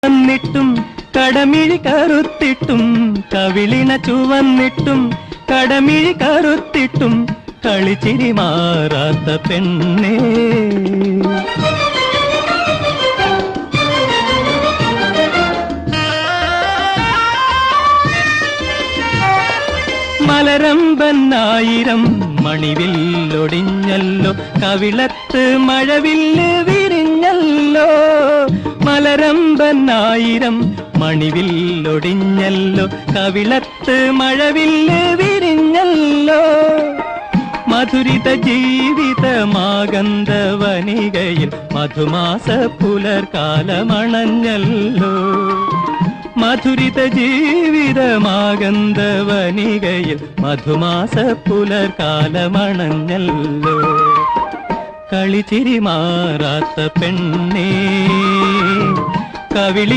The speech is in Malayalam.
വന്നിട്ടും കടമിഴി കറുത്തിട്ടും കവിളിണ ചുവന്നിട്ടും കടമിഴി കറുത്തിട്ടും കളിച്ചിരി മാറാത്ത പെണ്ണേ. മലരമ്പനായിരം മണിവില്ലൊടിഞ്ഞല്ലോ കവിളത്ത് മഴവില്ല് വിരിഞ്ഞല്ലോ. മലരമ്പനായിരം മണിവില്ലൊടിഞ്ഞല്ലോ കവിളത്ത് മഴവില്ല് വിരിഞ്ഞല്ലോ. മധുരിത ജീവിതമാകന്തവനികയിൽ മധുമാസ പുലർകാലമണഞ്ഞല്ലോ. മധുരിത ജീവിതമാകന്തവനികയിൽ മധുമാസ പുലർകാലമണഞ്ഞല്ലോ. കളിച്ചിരി മാറാത്ത പെണ്ണേ, കവിളി